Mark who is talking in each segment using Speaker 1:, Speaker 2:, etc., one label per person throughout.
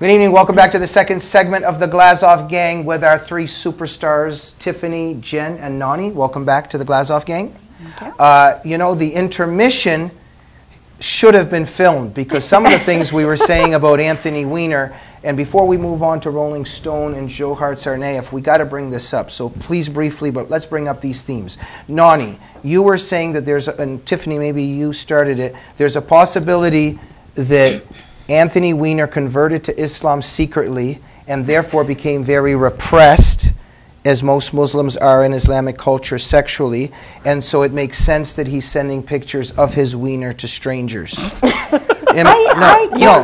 Speaker 1: Good evening. Welcome back to the second segment of the Glazov Gang with our three superstars, Tiffany, Jen, and Nonie. Welcome back to the Glazov Gang. You know, the intermission should have been filmed because some of the things we were saying about Anthony Weiner, and before we move on to Rolling Stone and Johar Tsarnaev, we got to bring this up. So please briefly, but let's bring up these themes. Nonie, you were saying that there's, and Tiffany, maybe you started it, there's a possibility that Anthony Weiner converted to Islam secretly and therefore became very repressed, as most Muslims are in Islamic culture sexually, and so it makes sense that he's sending pictures of his wiener to strangers.
Speaker 2: You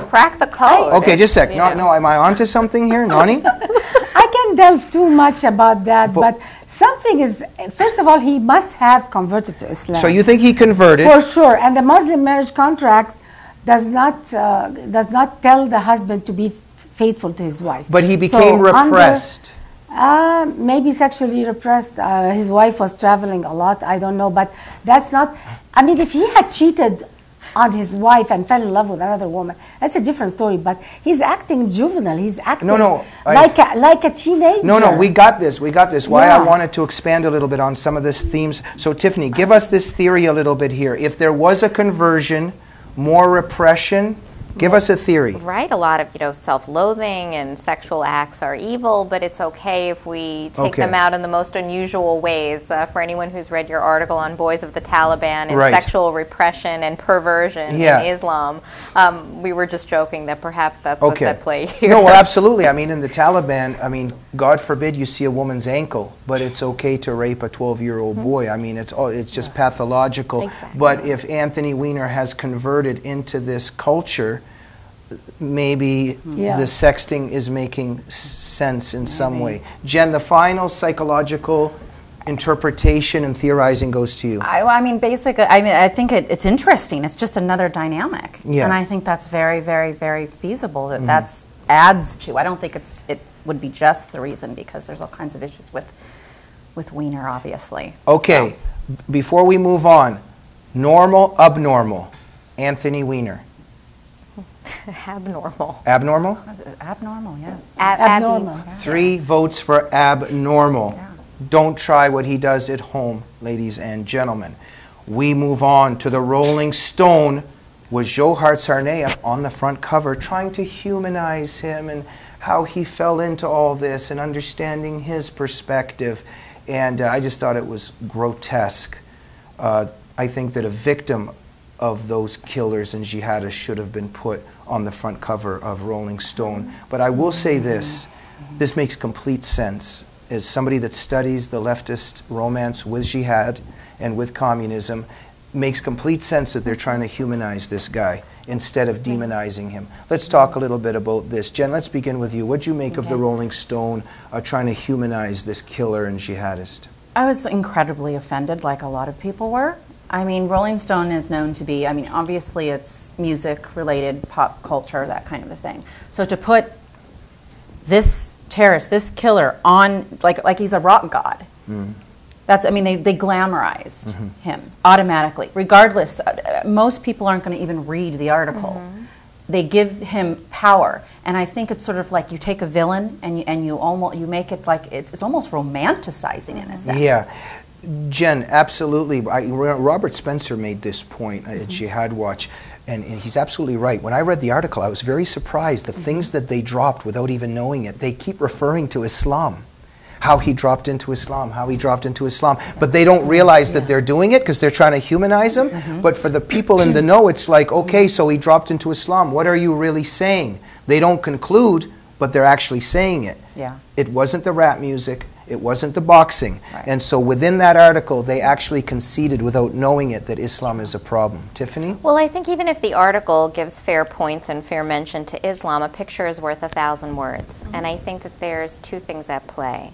Speaker 2: crack the code.
Speaker 1: Okay, just a sec. No, am I onto something here, Nonie?
Speaker 3: I can't delve too much about that, but something is, first of all, he must have converted to Islam.
Speaker 1: So you think he converted?
Speaker 3: For sure, and the Muslim marriage contract does not tell the husband to be faithful to his wife.
Speaker 1: But he became repressed.
Speaker 3: Maybe sexually repressed. His wife was traveling a lot. I don't know, but that's not. I mean, if he had cheated on his wife and fell in love with another woman, that's a different story. But he's acting juvenile. He's acting like a teenager.
Speaker 1: No, we got this. We got this. Why I wanted to expand a little bit on some of these themes. So, Tiffany, give us this theory a little bit here. If there was a conversion, more repression, give us a theory.
Speaker 2: Right, a lot of self-loathing and sexual acts are evil, but it's okay if we take them out in the most unusual ways. For anyone who's read your article on Boys of the Taliban and sexual repression and perversion in Islam, we were just joking that perhaps that's what's at play here.
Speaker 1: No, well, absolutely. I mean, in the Taliban, I mean, God forbid you see a woman's ankle, but it's okay to rape a 12-year-old boy. I mean, it's just pathological.
Speaker 2: Exactly.
Speaker 1: But if Anthony Weiner has converted into this culture, maybe the sexting is making sense in some way. Jen, the final psychological interpretation and theorizing goes to you.
Speaker 4: I mean, basically, I think it's interesting. It's just another dynamic.
Speaker 1: Yeah.
Speaker 4: And I think that's very, very, very feasible that that's adds to. I don't think it would be just the reason, because there's all kinds of issues with Weiner, obviously.
Speaker 1: Okay, before we move on, normal, abnormal, Anthony Weiner.
Speaker 2: Abnormal.
Speaker 1: Abnormal?
Speaker 4: Abnormal, yes.
Speaker 3: Abnormal.
Speaker 1: 3 votes for abnormal.
Speaker 4: Yeah.
Speaker 1: Don't try what he does at home, ladies and gentlemen. We move on to the Rolling Stone with Johar Tsarnaev on the front cover, trying to humanize him and how he fell into all this and understanding his perspective. And I just thought it was grotesque. I think that a victim of those killers and jihadists should have been put on the front cover of Rolling Stone. But I will say this makes complete sense. As somebody that studies the leftist romance with jihad and with communism, makes complete sense that they're trying to humanize this guy instead of demonizing him. Let's talk a little bit about this. Jen, let's begin with you. What do you make of the Rolling Stone trying to humanize this killer and jihadist?
Speaker 4: I was incredibly offended, like a lot of people were. I mean, Rolling Stone is known to be, I mean, obviously it's music-related, pop culture, that kind of a thing. So to put this terrorist, this killer on, like he's a rock god, that's, I mean, they glamorized him automatically. Regardless, most people aren't going to even read the article. They give him power. And I think it's sort of like you take a villain and you make it like, it's almost romanticizing in a sense.
Speaker 1: Yeah. Jen, absolutely. Robert Spencer made this point at Jihad Watch, and he's absolutely right. When I read the article, I was very surprised. The things that they dropped without even knowing it, they keep referring to Islam. How he dropped into Islam, how he dropped into Islam. But they don't realize that they're doing it because they're trying to humanize him. But for the people in the know, it's like, okay, so he dropped into Islam. What are you really saying? They don't conclude, but they're actually saying it.
Speaker 4: Yeah.
Speaker 1: It wasn't the rap music. It wasn't the boxing.
Speaker 4: Right.
Speaker 1: And so within that article, they actually conceded without knowing it that Islam is a problem. Tiffany?
Speaker 2: Well, I think even if the article gives fair points and fair mention to Islam, a picture is worth 1,000 words. And I think that there's 2 things at play.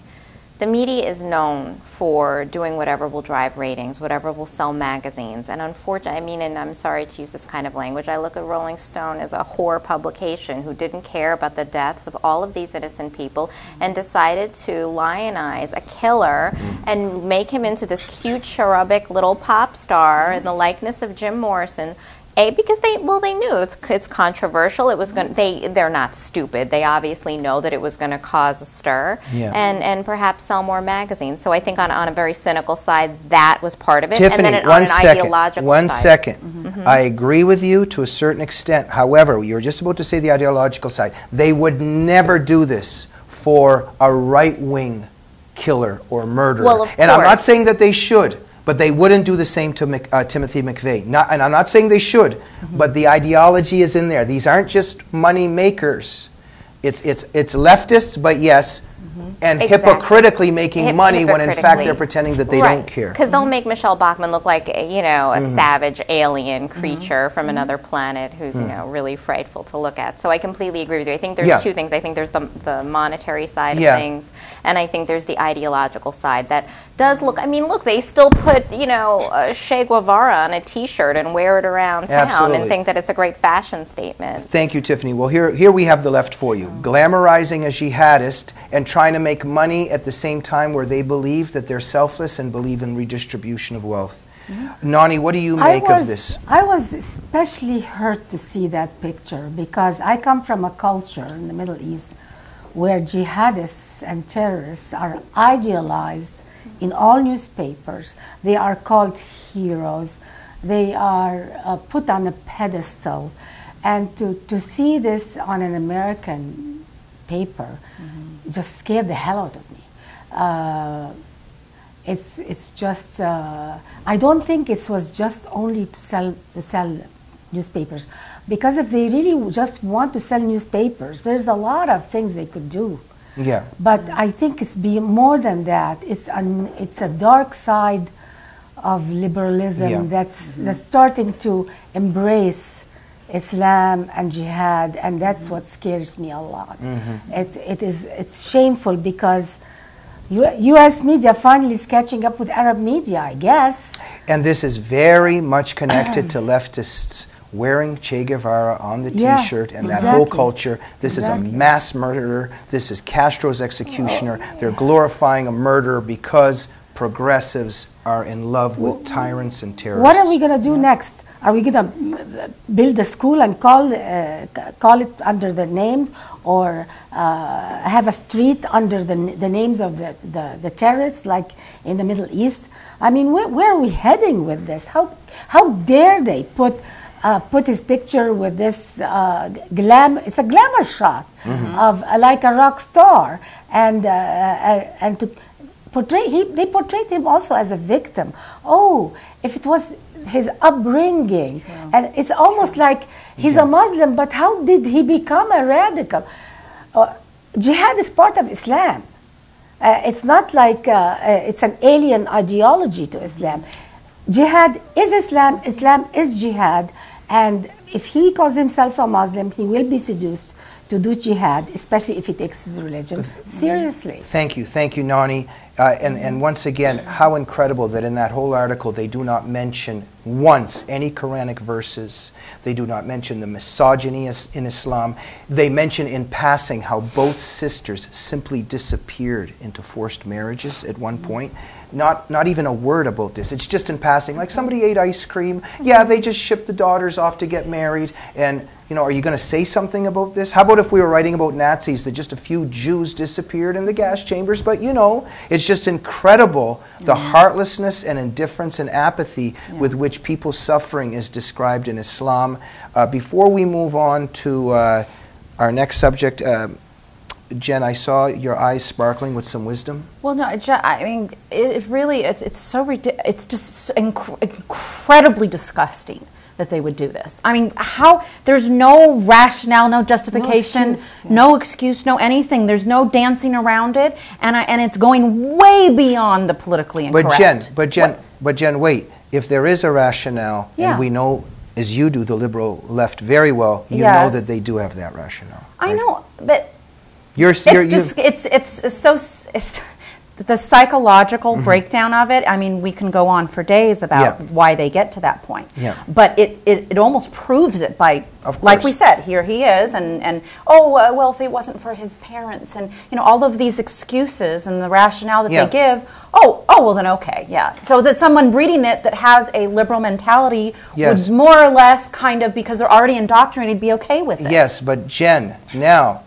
Speaker 2: The media is known for doing whatever will drive ratings, whatever will sell magazines. And unfortunately, I mean, and I'm sorry to use this kind of language, I look at Rolling Stone as a whore publication who didn't care about the deaths of all of these innocent people and decided to lionize a killer and make him into this cute, cherubic little pop star in the likeness of Jim Morrison. Because they knew it's controversial. It was going. They're not stupid. They obviously know that it was going to cause a stir, and perhaps sell more magazines. So I think on a very cynical side, that was part of it.
Speaker 1: Tiffany,
Speaker 2: and then
Speaker 1: on
Speaker 2: an ideological
Speaker 1: one
Speaker 2: side.
Speaker 1: second. I agree with you to a certain extent. However, you were just about to say the ideological side. They would never do this for a right-wing killer or murderer.
Speaker 2: Well, of
Speaker 1: and I'm not
Speaker 2: course.
Speaker 1: saying that they should. But they wouldn't do the same to Timothy McVeigh. And I'm not saying they should, but the ideology is in there. These aren't just money makers. It's leftists, but yes, and
Speaker 2: Exactly.
Speaker 1: hypocritically making money when in fact
Speaker 2: Hypocritically.
Speaker 1: they're pretending that they
Speaker 2: Right.
Speaker 1: don't care.
Speaker 2: Because they'll make Michelle Bachmann look like a savage alien creature from another planet who's really frightful to look at. So I completely agree with you. I think there's two things. I think there's the monetary side of things, and I think there's the ideological side that does look. I mean, look, they still put Che Guevara on a T-shirt and wear it around town
Speaker 1: Absolutely.
Speaker 2: and think that it's a great fashion statement.
Speaker 1: Thank you, Tiffany. Well, here we have the left for you. Glamorizing a jihadist and trying to make money at the same time where they believe that they're selfless and believe in redistribution of wealth. Nonie, what do you make of this?
Speaker 3: I was especially hurt to see that picture because I come from a culture in the Middle East where jihadists and terrorists are idealized in all newspapers. They are called heroes. They are put on a pedestal. And to see this on an American paper just scared the hell out of me. It's just I don't think it was just only to sell newspapers, because if they really just want to sell newspapers, there's a lot of things they could do.
Speaker 1: Yeah.
Speaker 3: But I think it's more than that. It's a dark side of liberalism that's starting to embrace Islam and jihad, and that's what scares me a lot. It's shameful because U.S. media finally is catching up with Arab media, I guess.
Speaker 1: And this is very much connected to leftists wearing Che Guevara on the T-shirt and that whole culture. This is a mass murderer. This is Castro's executioner. They're glorifying a murderer because progressives are in love with tyrants and terrorists.
Speaker 3: What are we going to do next? Are we going to build a school and call it under their name, or have a street under the names of the terrorists, like in the Middle East? I mean, where are we heading with this? How dare they put his picture with this It's a glamour shot of like a rock star, and to portray they portrayed him also as a victim. Oh, if it was his upbringing, and it's almost like he's a Muslim, but how did he become a radical? Jihad is part of Islam. It's not like it's an alien ideology to Islam. Jihad is Islam, Islam is jihad, and if he calls himself a Muslim, he will be seduced to do jihad, especially if he takes his religion seriously.
Speaker 1: Thank you, Nonie. And once again, how incredible that in that whole article they do not mention once any Quranic verses. They do not mention the misogyny in Islam. They mention in passing how both sisters simply disappeared into forced marriages at one point. Not even a word about this. It's just in passing, like somebody ate ice cream. Yeah, they just shipped the daughters off to get married. And are you going to say something about this? How about if we were writing about Nazis, that just a few Jews disappeared in the gas chambers? But it's just incredible the heartlessness and indifference and apathy with which people's suffering is described in Islam. Before we move on to our next subject, Jen, I saw your eyes sparkling with some wisdom.
Speaker 4: Well, no, I mean, it really, it's so ridiculous. It's just incredibly disgusting that they would do this. I mean, there's no rationale, no justification, no excuse, no anything. There's no dancing around it, and it's going way beyond the politically incorrect.
Speaker 1: But Jen, wait. If there is a rationale, and we know, as you do, the liberal left very well, you know that they do have that rationale.
Speaker 4: I
Speaker 1: right?
Speaker 4: know, but
Speaker 1: the
Speaker 4: the psychological breakdown of it, I mean, we can go on for days about why they get to that point.
Speaker 1: Yeah.
Speaker 4: But it almost proves it by,
Speaker 1: Of
Speaker 4: like
Speaker 1: course.
Speaker 4: we said, here he is, and well, if it wasn't for his parents, and all of these excuses and the rationale that they give. Well then okay, yeah. So that someone reading it that has a liberal mentality would more or less kind of, because they're already indoctrinated, be okay with it.
Speaker 1: Yes, but Jen, now,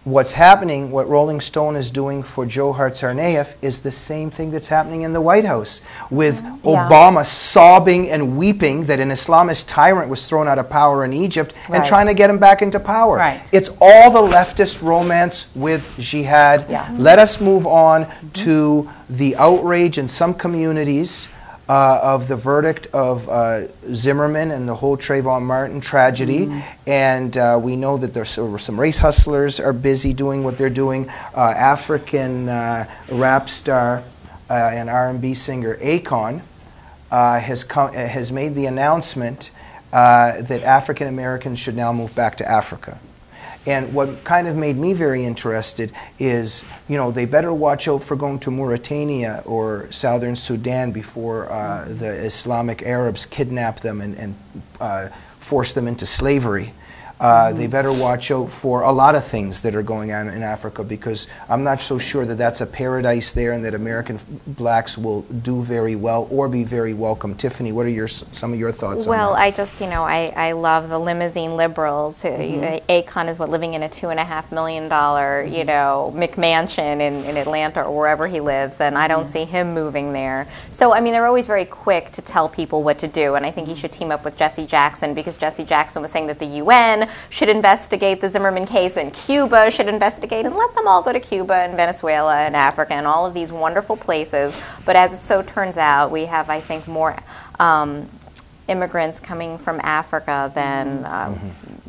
Speaker 1: what's happening, what Rolling Stone is doing for Johar Tsarnaev is the same thing that's happening in the White House, with Obama sobbing and weeping that an Islamist tyrant was thrown out of power in Egypt and trying to get him back into power.
Speaker 4: Right.
Speaker 1: It's all the leftist romance with jihad. Let us move on to the outrage in some communities of the verdict of Zimmerman and the whole Trayvon Martin tragedy. And we know that there's some race hustlers are busy doing what they're doing. African rap star and R&B singer Akon has made the announcement that African Americans should now move back to Africa. And what kind of made me very interested is, they better watch out for going to Mauritania or Southern Sudan before the Islamic Arabs kidnap them and force them into slavery. They better watch out for a lot of things that are going on in Africa, because I'm not so sure that that's a paradise there and that American blacks will do very well or be very welcome. Tiffany, what are some of your thoughts on that?
Speaker 2: Well, I just, I love the limousine liberals. Akon is living in a $2.5 million, McMansion in Atlanta or wherever he lives, and I don't see him moving there. So, I mean, they're always very quick to tell people what to do, and I think he should team up with Jesse Jackson, because Jesse Jackson was saying that the UN should investigate the Zimmerman case, and Cuba should investigate, and let them all go to Cuba and Venezuela and Africa and all of these wonderful places. But as it so turns out, we have, I think, more immigrants coming from Africa than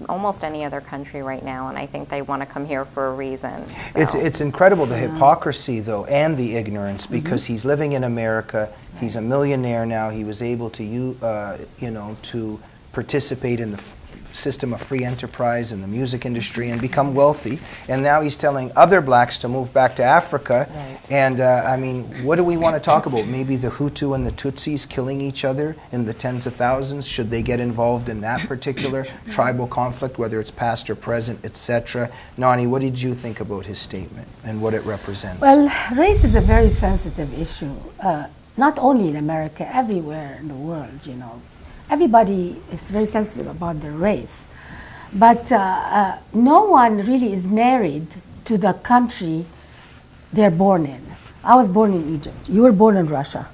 Speaker 2: almost any other country right now, and I think they want to come here for a reason. So.
Speaker 1: It's incredible, the hypocrisy, though, and the ignorance, because he's living in America, he's a millionaire now, he was able to, to participate in the system of free enterprise in the music industry and become wealthy, and now he's telling other blacks to move back to Africa. And I mean, what do we want to talk about? Maybe the Hutu and the Tutsis killing each other in the tens of thousands? Should they get involved in that particular tribal conflict, whether it's past or present, etc.? Nonie, what did you think about his statement and what it represents?
Speaker 3: Well, race is a very sensitive issue, not only in America, everywhere in the world, Everybody is very sensitive about their race, but no one really is married to the country they're born in. I was born in Egypt. You were born in Russia.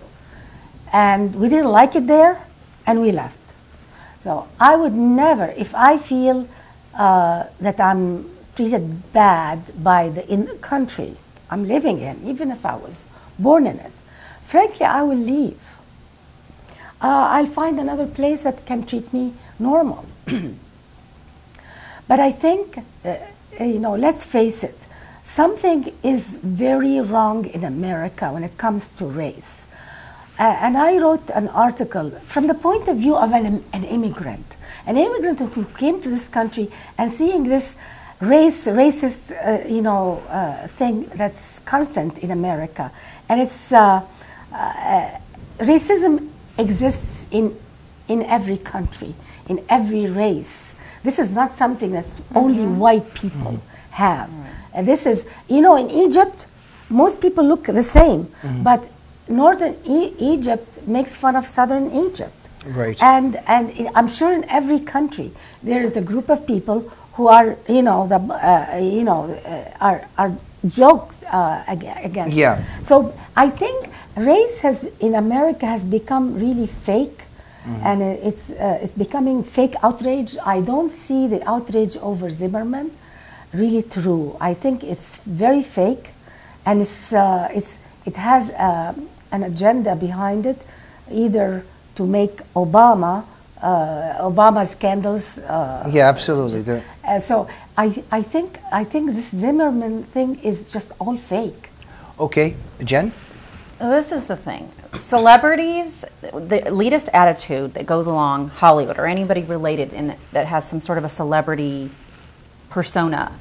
Speaker 3: And we didn't like it there, and we left. So I would never, if I feel that I'm treated bad by the country I'm living in, even if I was born in it, frankly, I will leave. I'll find another place that can treat me normal. But I think, let's face it, something is very wrong in America when it comes to race. And I wrote an article from the point of view of an immigrant who came to this country and seeing this racist, thing that's constant in America. And it's racism exists in every country, in every race. This is not something that only white people have. And this is, in Egypt, most people look the same, but northern Egypt makes fun of southern Egypt.
Speaker 1: Right.
Speaker 3: And I'm sure in every country there is a group of people who are, are joked against.
Speaker 1: Yeah.
Speaker 3: So I think race in America has become really fake, and it's becoming fake outrage. I don't see the outrage over Zimmerman really true. I think it's very fake, and it has an agenda behind it, either to make Obama scandals.
Speaker 1: Yeah, absolutely.
Speaker 3: So I think this Zimmerman thing is just all fake.
Speaker 1: Okay, Jen?
Speaker 4: This is the thing. Celebrities, the elitist attitude that goes along Hollywood or anybody related that has some sort of a celebrity persona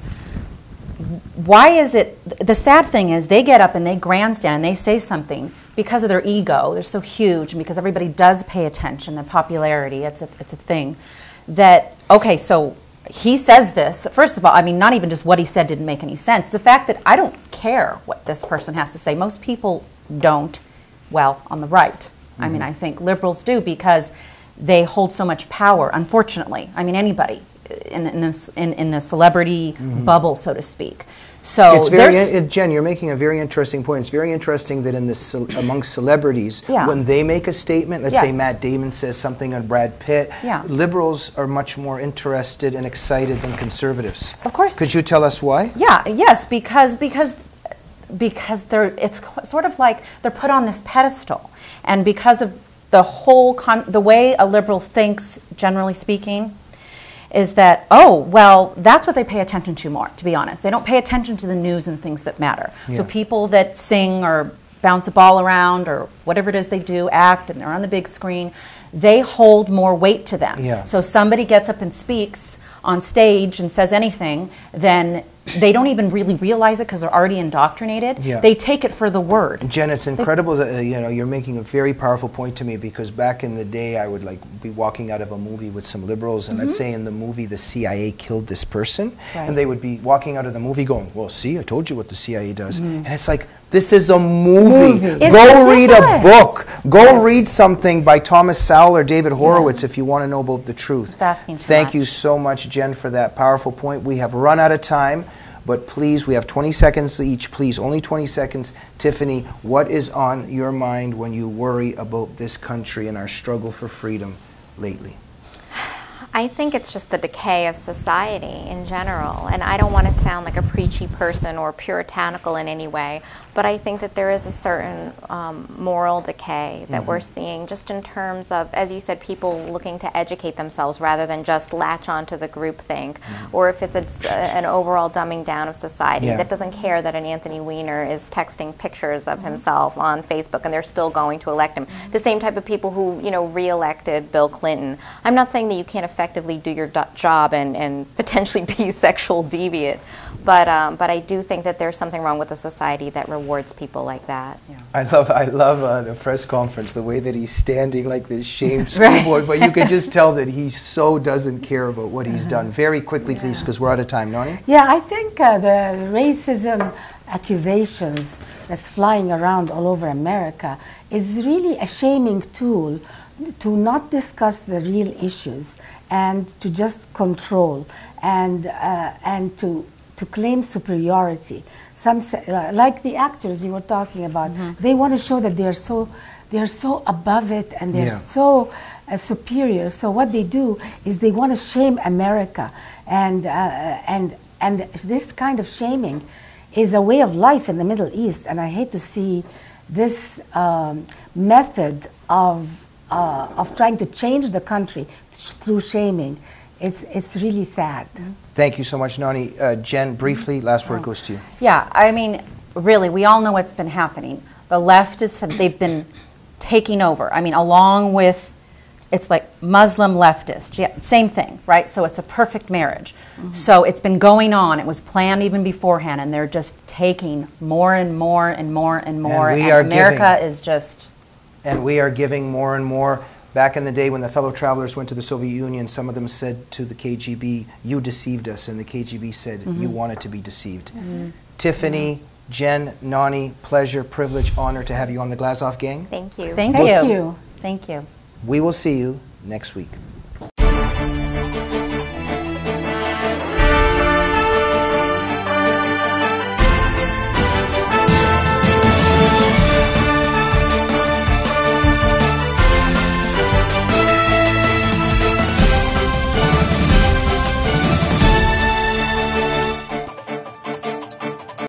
Speaker 4: why is it, the sad thing is they get up and they grandstand and they say something because of their ego, they're so huge, and because everybody does pay attention, the popularity, it's a thing, that, okay, so he says this, first of all, I mean, not even just what he said didn't make any sense, the fact that I don't care what this person has to say, most people don't, well, on the right. I mean, I think liberals do because they hold so much power, unfortunately. I mean, anybody in the celebrity bubble, so to speak. So
Speaker 1: it's very, Jen, you're making a very interesting point. It's very interesting that in this among celebrities, when they make a statement, let's say Matt Damon says something on Brad Pitt, liberals are much more interested and excited than conservatives.
Speaker 4: Of course.
Speaker 1: Could you tell us why?
Speaker 4: Yeah, yes, because they're, it's sort of like they're put on this pedestal, and because of the whole the way a liberal thinks, generally speaking, is that, oh, well, that's what they pay attention to more, to be honest. They don't pay attention to the news and things that matter. So people that sing or bounce a ball around or whatever it is they do, act, and they're on the big screen, they hold more weight to them. So somebody gets up and speaks on stage and says anything, then they don't even really realize it because they're already indoctrinated. They take it for the word.
Speaker 1: Jen, it's incredible that you know, you're making a very powerful point to me, because back in the day I would be walking out of a movie with some liberals, and let's say in the movie the CIA killed this person, and they would be walking out of the movie going, well, see, I told you what the CIA does. And it's like, this is a movie. Go read a book. Go read something by Thomas Sowell or David Horowitz if you want to know about the truth.
Speaker 4: It's asking too much.
Speaker 1: Thank you so much, Jen, for that powerful point. We have run out of time, but please, we have 20 seconds each. Please, only 20 seconds. Tiffany, what is on your mind when you worry about this country and our struggle for freedom lately?
Speaker 2: I think it's just the decay of society in general, and I don't want to sound like a preachy person or puritanical in any way, but I think that there is a certain moral decay that we're seeing just in terms of, as you said, people looking to educate themselves rather than just latch onto the groupthink, or if it's an overall dumbing down of society that doesn't care that an Anthony Weiner is texting pictures of himself on Facebook and they're still going to elect him. The same type of people who, you know, re-elected Bill Clinton. I'm not saying that you can't effectively do your job and potentially be sexual deviant, but I do think that there's something wrong with a society that rewards people like that.
Speaker 1: I love the press conference, the way that he's standing like this shamed schoolboy, but you could just tell that he so doesn't care about what he's done. Very quickly, please, because we're out of time. Nonie?
Speaker 3: Yeah, I think the racism accusations that's flying around all over America is really a shaming tool to not discuss the real issues and to just control and to claim superiority. Some say, like the actors you were talking about, they want to show that they're so above it and they're so superior. So what they do is they want to shame America, and this kind of shaming is a way of life in the Middle East. And I hate to see this method of trying to change the country through shaming. It's really sad.
Speaker 1: Thank you so much, Nonie. Jen, briefly, last word goes to you.
Speaker 4: Yeah, I mean, really, we all know what's been happening. The leftists, they've been taking over. I mean, along with, it's like Muslim leftist, same thing, right? So it's a perfect marriage. So it's been going on. It was planned even beforehand, and they're just taking more and more and more and more. And America is just...
Speaker 1: And we are giving more and more. Back in the day when the fellow travelers went to the Soviet Union, some of them said to the KGB, you deceived us, and the KGB said, you wanted to be deceived. Tiffany, Jen, Nonie, pleasure, privilege, honor to have you on the Glazov gang.
Speaker 2: Thank you.
Speaker 4: Thank you.
Speaker 3: Thank you.
Speaker 4: Thank you.
Speaker 1: We will see you next week.